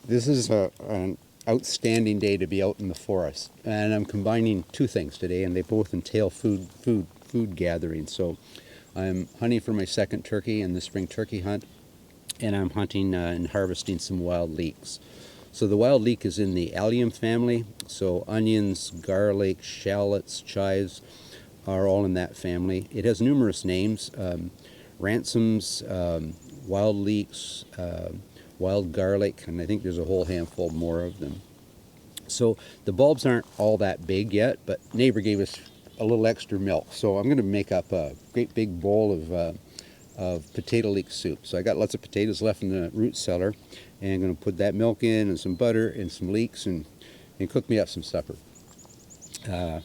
This is an outstanding day to be out in the forest, and I'm combining two things today, and they both entail food gathering. So I'm hunting for my second turkey in the spring turkey hunt, and I'm hunting and harvesting some wild leeks. So the wild leek is in the allium family, so onions, garlic, shallots, chives are all in that family. It has numerous names, ransoms, wild leeks, wild garlic, and I think there's a whole handful more of them. So the bulbs aren't all that big yet, but neighbor gave us a little extra milk. So I'm going to make up a great big bowl of potato leek soup. So I got lots of potatoes left in the root cellar, and I'm going to put that milk in and some butter and some leeks and cook me up some supper. Yeah,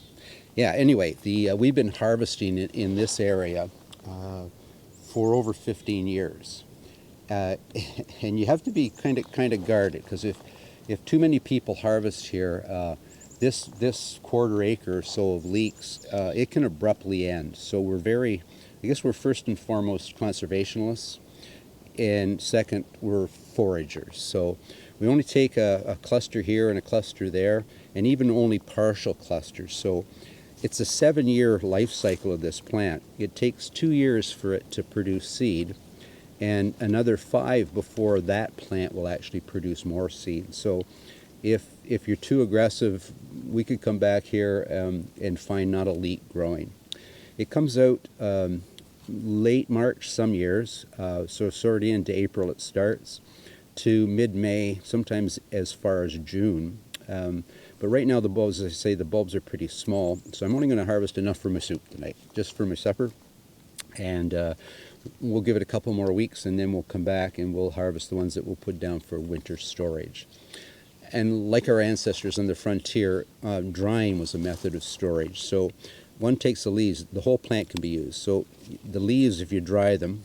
anyway, we've been harvesting it in this area for over 15 years. And you have to be kind of guarded, because if too many people harvest here, this quarter acre or so of leeks, it can abruptly end. So I guess we're first and foremost conservationists, and second, we're foragers. So we only take a cluster here and a cluster there, and even only partial clusters. So it's a 7-year life cycle of this plant. It takes 2 years for it to produce seed, and another 5 before that plant will actually produce more seed. So if you're too aggressive, we could come back here and find not a leek growing. It comes out late March some years, so sort of into April it starts, to mid-May, sometimes as far as June. But right now the bulbs, as I say, the bulbs are pretty small, so I'm only going to harvest enough for my soup tonight, just for my supper. And we'll give it a couple more weeks, and then we'll come back and we'll harvest the ones that we'll put down for winter storage. And like our ancestors on the frontier, drying was a method of storage. So one takes the leaves, the whole plant can be used. So the leaves, if you dry them,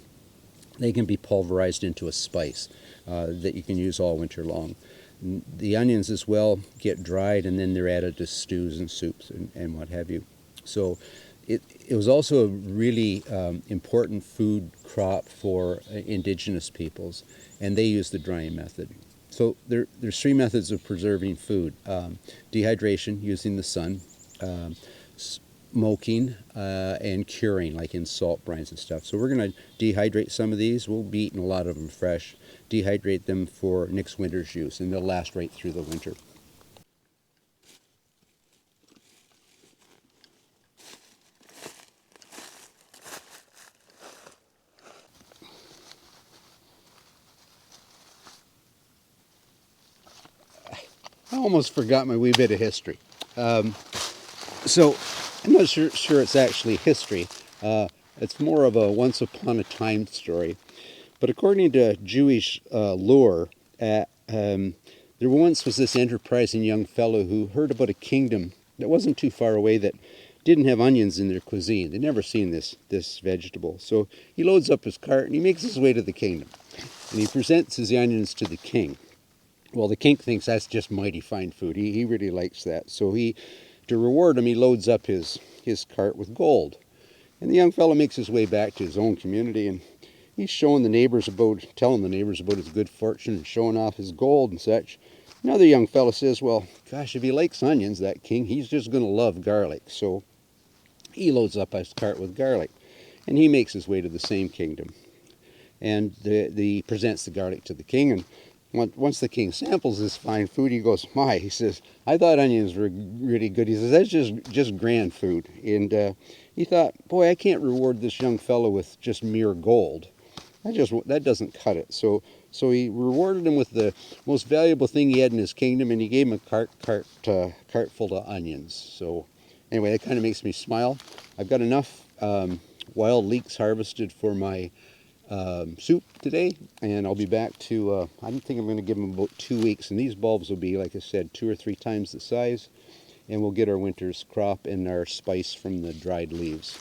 they can be pulverized into a spice that you can use all winter long. The onions as well get dried, and then they're added to stews and soups and what have you. So it was also a really important food crop for indigenous peoples, and they use the drying method. So there's 3 methods of preserving food: dehydration, using the sun, smoking, and curing, like in salt brines and stuff. So we're going to dehydrate some of these. We'll be eating a lot of them fresh. Dehydrate them for next winter's use, and they'll last right through the winter. I almost forgot my wee bit of history. So I'm not sure it's actually history. It's more of a once upon a time story. But according to Jewish lore, there once was this enterprising young fellow who heard about a kingdom that wasn't too far away that didn't have onions in their cuisine. They'd never seen this vegetable. So he loads up his cart and he makes his way to the kingdom. And he presents his onions to the king. Well, the king thinks that's just mighty fine food. He really likes that. So to reward him, he loads up his cart with gold. And the young fellow makes his way back to his own community, and he's telling the neighbors about his good fortune and showing off his gold and such. Another young fellow says, well, gosh, if he likes onions, that king, he's just going to love garlic. So he loads up his cart with garlic, and he makes his way to the same kingdom. And he presents the garlic to the king, and once the king samples this fine food, he goes, he says, I thought onions were really good. He says, that's just grand food. And he thought, boy, I can't reward this young fellow with just mere gold. That doesn't cut it. So he rewarded him with the most valuable thing he had in his kingdom, and he gave him a cart full of onions. So anyway, that kind of makes me smile. I've got enough wild leeks harvested for my soup today, and I'll be back to, I think I'm going to give them about 2 weeks, and these bulbs will be, like I said, 2 or 3 times the size, and we'll get our winter's crop and our spice from the dried leaves.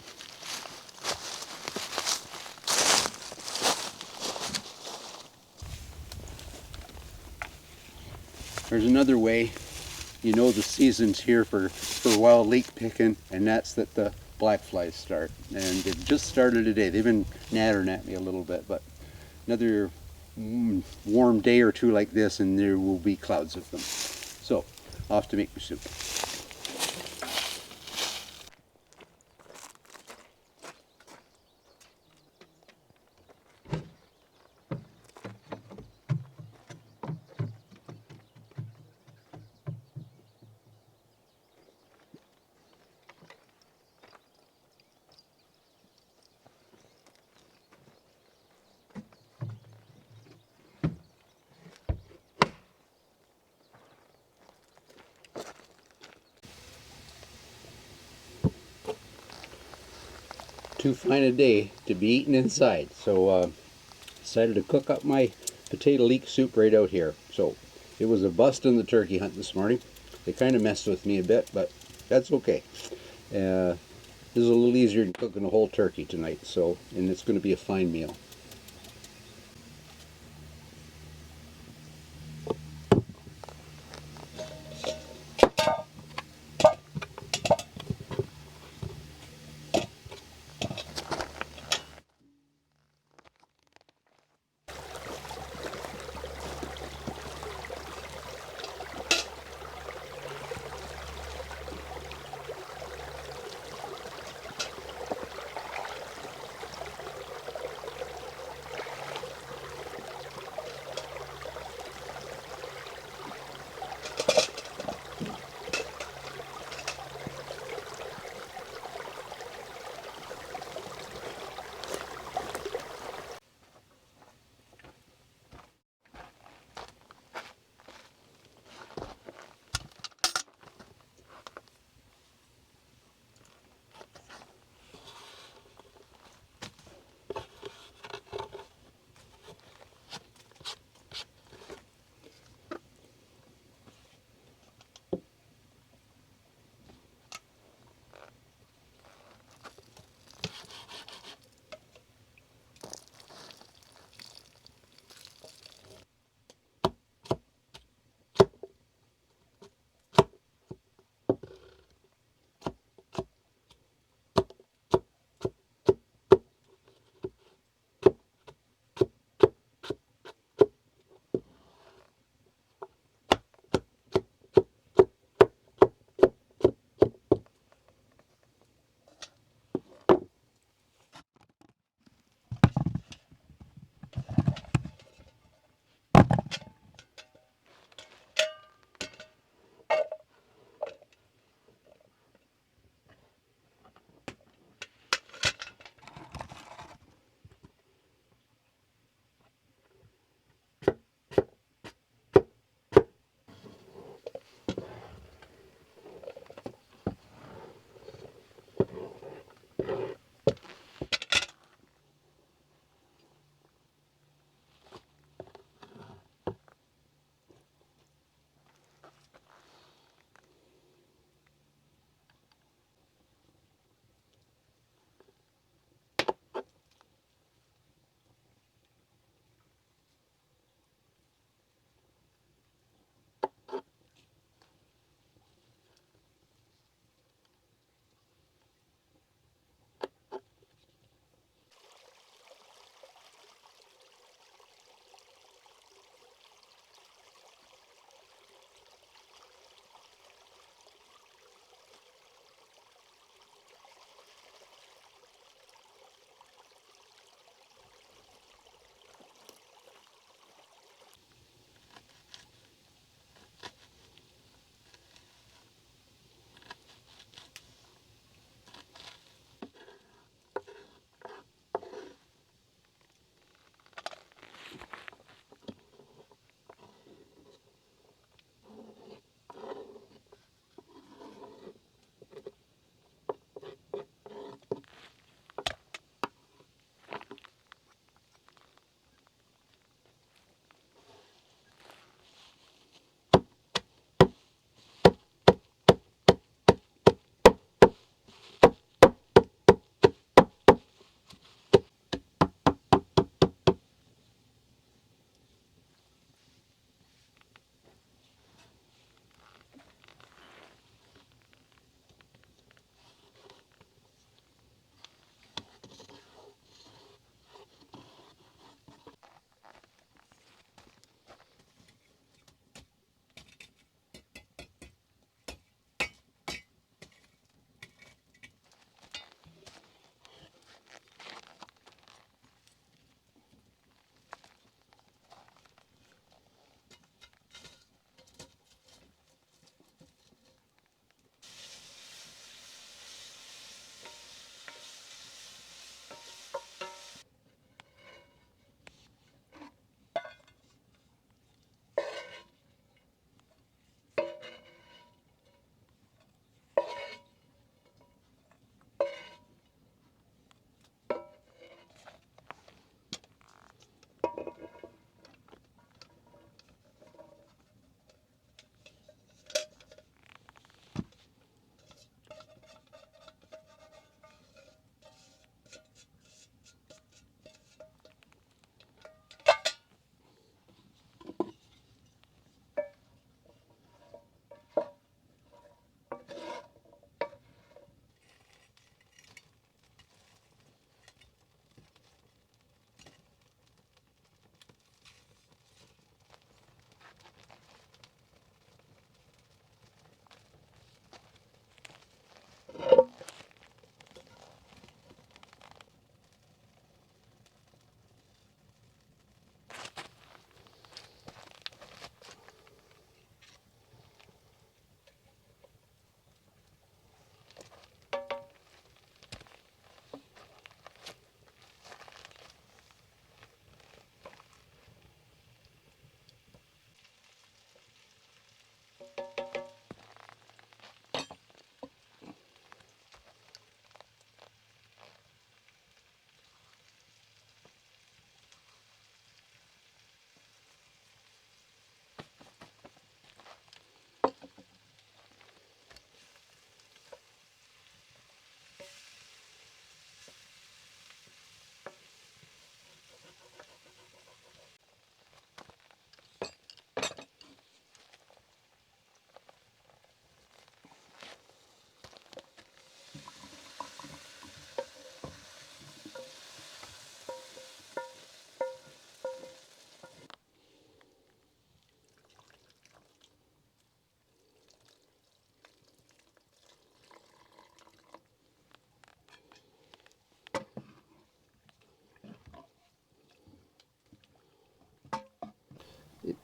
There's another way you know the season's here for wild leek picking, and that's that the black flies start. And they've just started today. They've been nattering at me a little bit, but another warm day or two like this, and there will be clouds of them. So, off to make my soup. Too fine a day to be eating inside, so decided to cook up my potato leek soup right out here. So it was a bust in the turkey hunt this morning. They kind of messed with me a bit, but that's okay. This is a little easier than cooking a whole turkey tonight, so, and it's going to be a fine meal.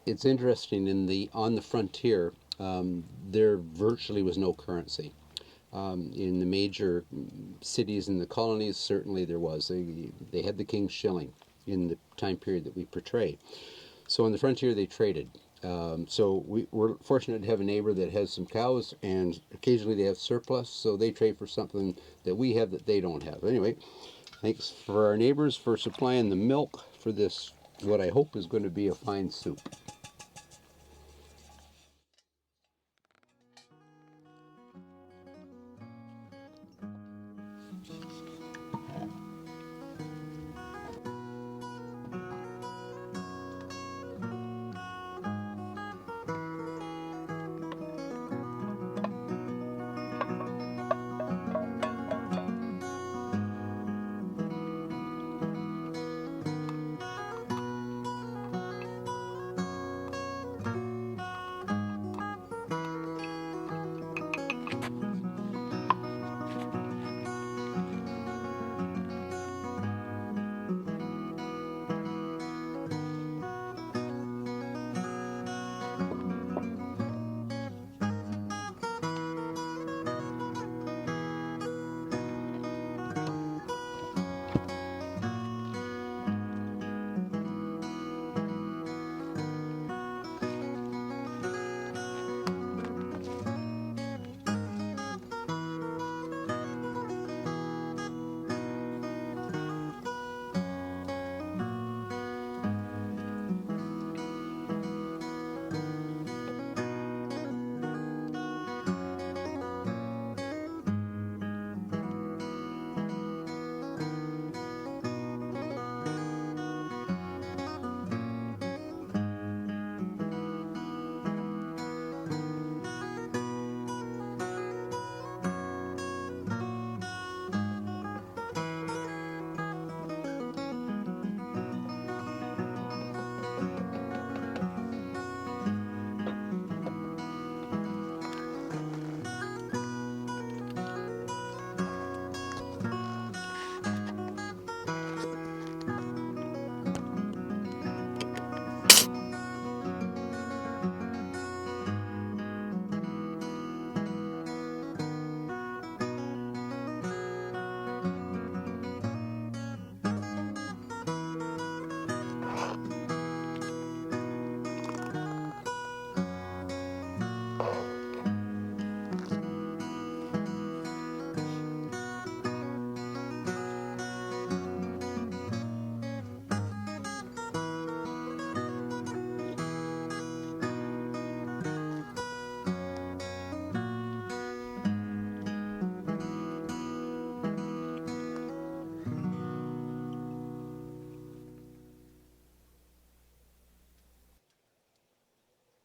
It's interesting, on the frontier, there virtually was no currency. In the major cities in the colonies, certainly there was. They had the king's shilling in the time period that we portray. So on the frontier, they traded. So we're fortunate to have a neighbor that has some cows, and occasionally they have surplus, so they trade for something that we have that they don't have. Anyway, thanks for our neighbors for supplying the milk for this, what I hope is going to be a fine soup.